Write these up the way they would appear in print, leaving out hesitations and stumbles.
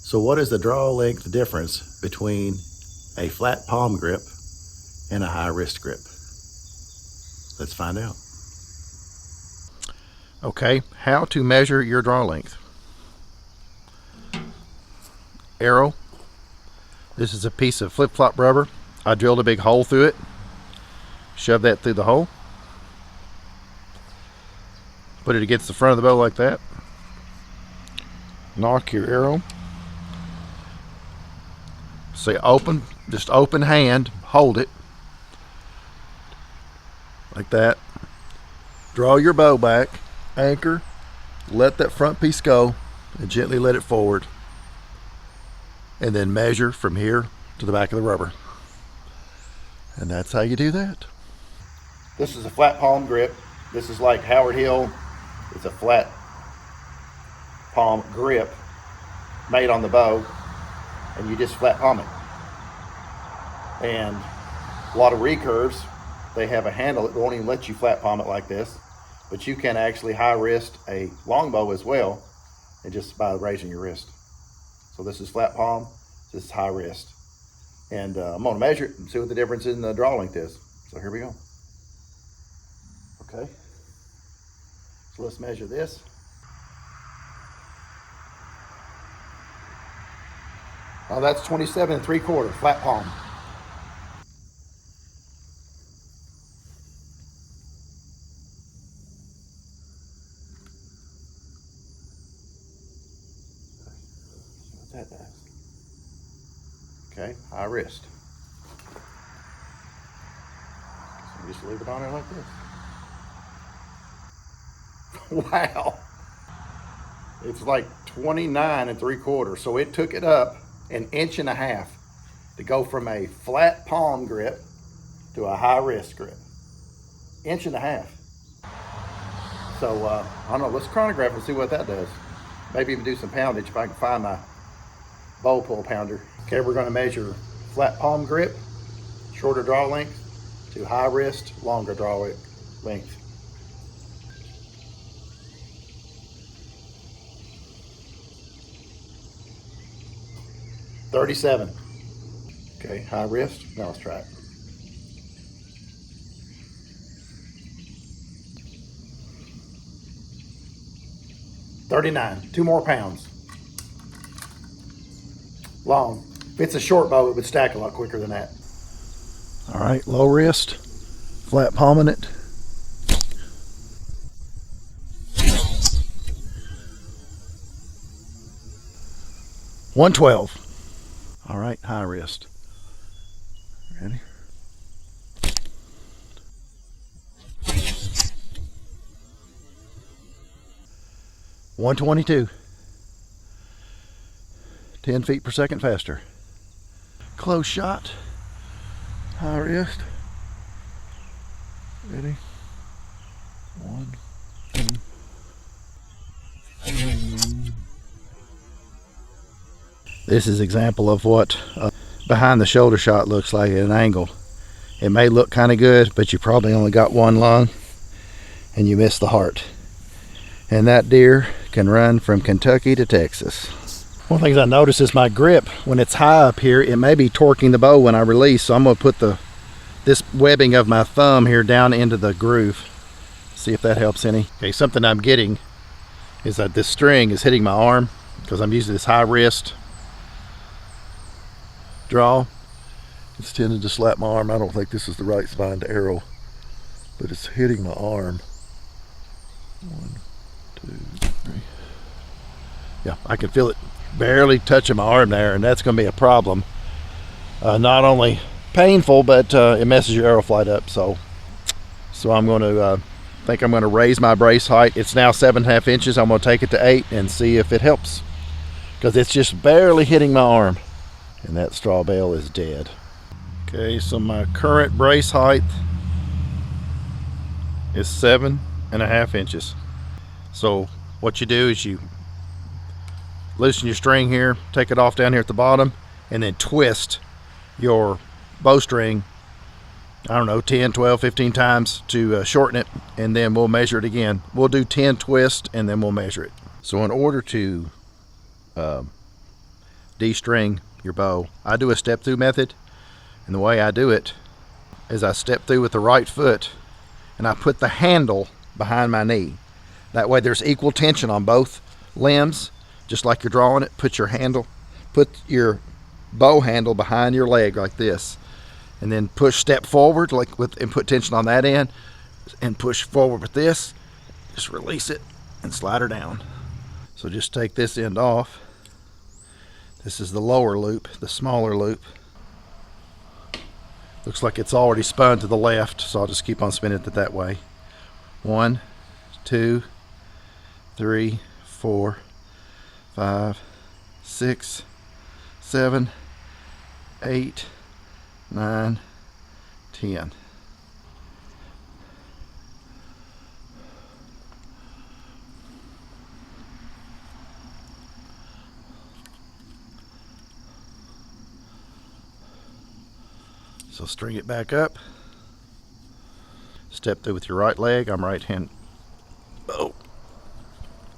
So what is the draw length difference between a flat palm grip and a high wrist grip? Let's find out. Okay, how to measure your draw length. Arrow. This is a piece of flip-flop rubber. I drilled a big hole through it. Shove that through the hole. Put it against the front of the bow like that. Knock your arrow. Say open, just open hand, hold it like that. Draw your bow back, anchor, let that front piece go, and gently let it forward. And then measure from here to the back of the rubber. And that's how you do that. This is a flat palm grip. This is like Howard Hill. It's a flat palm grip made on the bow, and you just flat palm it. And a lot of recurves, they have a handle that won't even let you flat palm it like this, but you can actually high wrist a longbow as well, and just by raising your wrist. So this is flat palm, this is high wrist. And I'm gonna measure it and see what the difference in the draw length is. So here we go. Okay, so let's measure this. Oh, that's 27 3/4 flat palm. What that does. Okay, high wrist. So just leave it on there like this. Wow. It's like 29 3/4. So it took it up an inch and a half to go from a flat palm grip to a high wrist grip. Inch and a half. So I don't know, let's chronograph and see what that does. Maybe even do some poundage if I can find my bow pull pounder. Okay, we're gonna measure flat palm grip, shorter draw length, to high wrist, longer draw length. $37. Okay, high wrist. Now let's try it. $39. 2 more pounds. Long. If it's a short bow, it would stack a lot quicker than that. All right, low wrist, flat palming it. $112. All right, high wrist. Ready? $122. 10 feet per second faster. Close shot. High wrist. Ready? 1, 2, 3. This is an example of what a behind the shoulder shot looks like at an angle. It may look kind of good, but you probably only got one lung and you missed the heart. And that deer can run from Kentucky to Texas. One of the things I notice is my grip, when it's high up here, it may be torquing the bow when I release. So I'm going to put this webbing of my thumb here down into the groove. See if that helps any. Okay, something I'm getting is that this string is hitting my arm because I'm using this high wrist draw. It's tending to slap my arm. I don't think this is the right spine to arrow, but it's hitting my arm. 1, 2, 3. Yeah, I can feel it barely touching my arm there, and that's going to be a problem. Not only painful, but it messes your arrow flight up. So I'm going to think I'm going to raise my brace height. It's now 7.5 inches. I'm going to take it to 8 and see if it helps, because it's just barely hitting my arm, and that straw bale is dead. Okay, so my current brace height is 7.5 inches. So what you do is you loosen your string here, take it off down here at the bottom, and then twist your bowstring, I don't know, 10, 12, 15 times to shorten it, and then we'll measure it again. We'll do 10 twists and then we'll measure it. So in order to de-string your bow. I do a step through method, and the way I do it is I step through with the right foot and I put the handle behind my knee. That way there's equal tension on both limbs, just like you're drawing it. Put your bow handle behind your leg like this, and then step forward and put tension on that end, and push forward with this. Just release it and slide her down. So just take this end off. This is the lower loop, the smaller loop. Looks like it's already spun to the left, so I'll just keep on spinning it that way. 1, 2, 3, 4, 5, 6, 7, 8, 9, 10. So string it back up. Step through with your right leg. I'm right hand. Oh.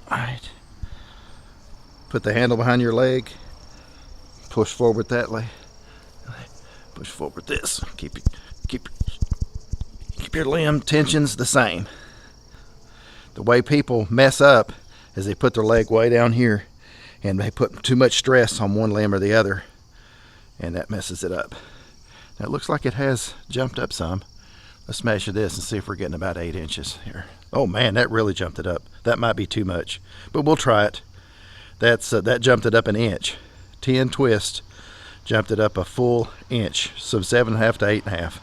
Alright. Put the handle behind your leg. Push forward that leg. Push forward this. Keep your limb tensions the same. The way people mess up is they put their leg way down here and they put too much stress on one limb or the other, and that messes it up. Now it looks like it has jumped up some. Let's measure this and see if we're getting about 8 inches here. Oh man, that really jumped it up. That might be too much, but we'll try it. That jumped it up an inch. 10 twists jumped it up a full inch, so 7.5 to 8.5.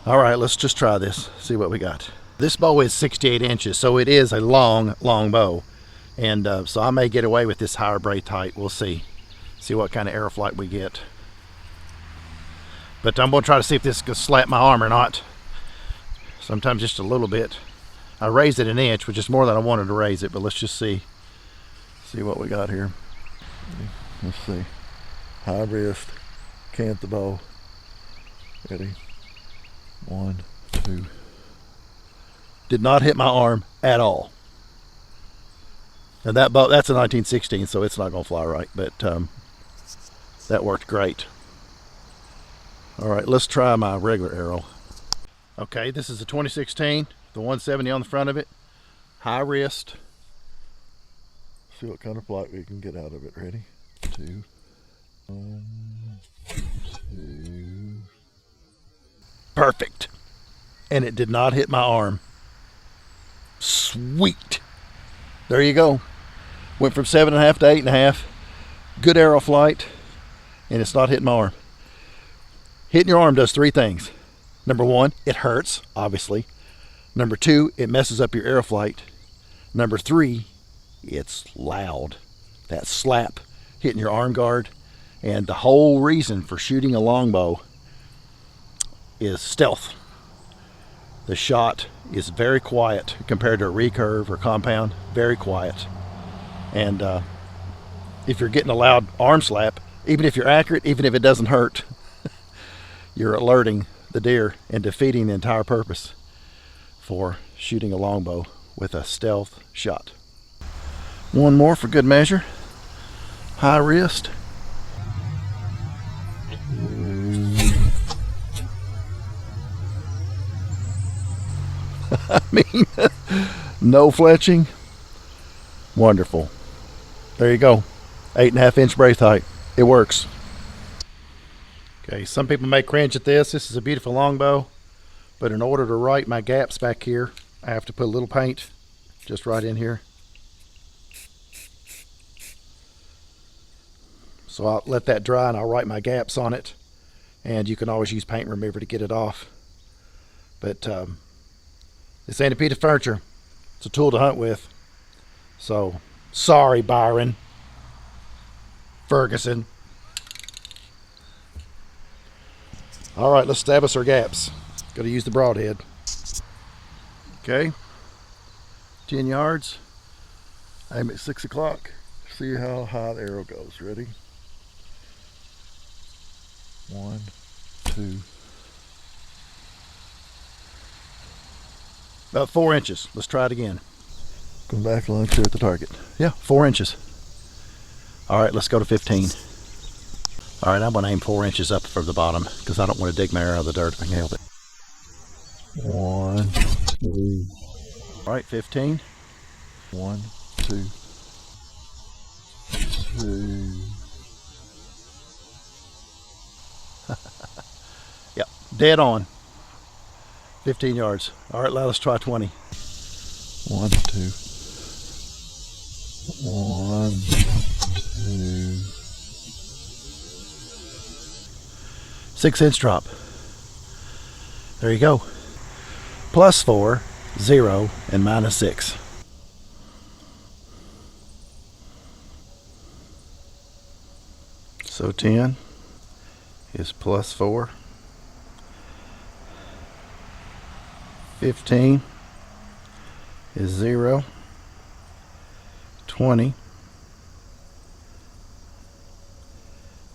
All right, let's just try this, see what we got. This bow is 68 inches, so it is a long bow. And so I may get away with this higher braid height. We'll see what kind of arrow flight we get. But I'm gonna try to see if this can slap my arm or not. Sometimes just a little bit. I raised it an inch, which is more than I wanted to raise it, but let's just see what we got here. Let's see. High wrist, cant the bow. Ready? 1, 2. Did not hit my arm at all. And that bow, that's a 1916, so it's not gonna fly right, but that worked great. All right, let's try my regular arrow. Okay, this is a 2016, the 170 on the front of it. High wrist. See what kind of flight we can get out of it. Ready? 2. 1, 2. Perfect. And it did not hit my arm. Sweet. There you go. Went from 7.5 to 8.5. Good arrow flight, and it's not hitting my arm. Hitting your arm does 3 things. Number 1, it hurts, obviously. Number 2, it messes up your arrow flight. Number 3, it's loud. That slap hitting your arm guard. And the whole reason for shooting a longbow is stealth. The shot is very quiet compared to a recurve or compound. Very quiet. And if you're getting a loud arm slap, even if you're accurate, even if it doesn't hurt, you're alerting the deer and defeating the entire purpose for shooting a longbow with a stealth shot. One more for good measure. High wrist. I mean, no fletching. Wonderful. There you go. 8.5 inch braith height. It works. Okay, some people may cringe at this. This is a beautiful longbow, but in order to write my gaps back here, I have to put a little paint just right in here. So I'll let that dry and I'll write my gaps on it, and you can always use paint remover to get it off. But this ain't a piece of furniture. It's a tool to hunt with. So sorry, Byron, Ferguson. All right, let's establish our gaps. Got to use the broadhead. Okay, 10 yards. Aim at 6 o'clock. See how high the arrow goes. Ready? 1, 2. About 4 inches. Let's try it again. Come back, line clear at the target. Yeah, 4 inches. All right, let's go to 15. All right, I'm going to aim 4 inches up from the bottom because I don't want to dig my arrow out of the dirt if I can help it. 1, 2. All right, 15. 1, 2, 2. Yep, dead on. 15 yards. All right, let's try 20. 1, 2. 1, 2. 6-inch drop. There you go. +4, 0, and -6. So 10 is +4. 15 is 0. 20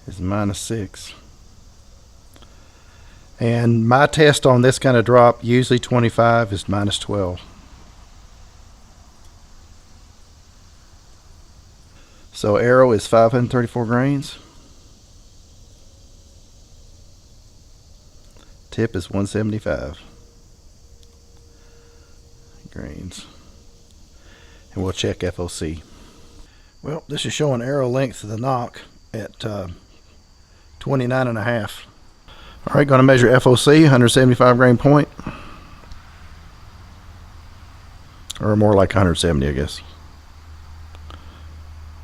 is -6. And my test on this kind of drop, usually 25, is -12. So arrow is 534 grains. Tip is 175 grains. And we'll check FOC. Well, this is showing arrow length of the nock at 29.5. All right, going to measure FOC, 175 grain point. Or more like 170, I guess.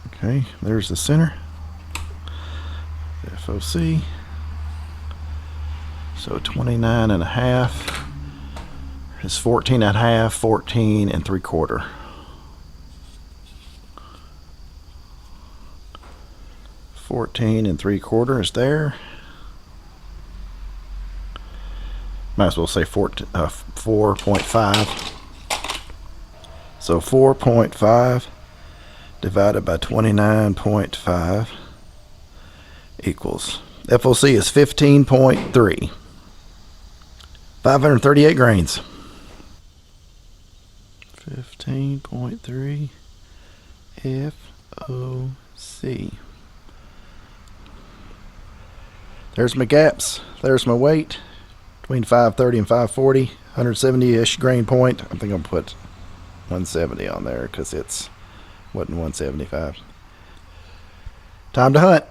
Okay, there's the center. FOC. So 29.5 is 14.5, 14 3/4. 14 3/4 is there. Might as well say 4.5. So 4.5 divided by 29.5 equals, FOC is 15.3. 538 grains. 15.3 FOC. There's my gaps. There's my weight. Between 530 and 540. 170-ish grain point. I think I'll put 170 on there because it's wasn't 175. Time to hunt.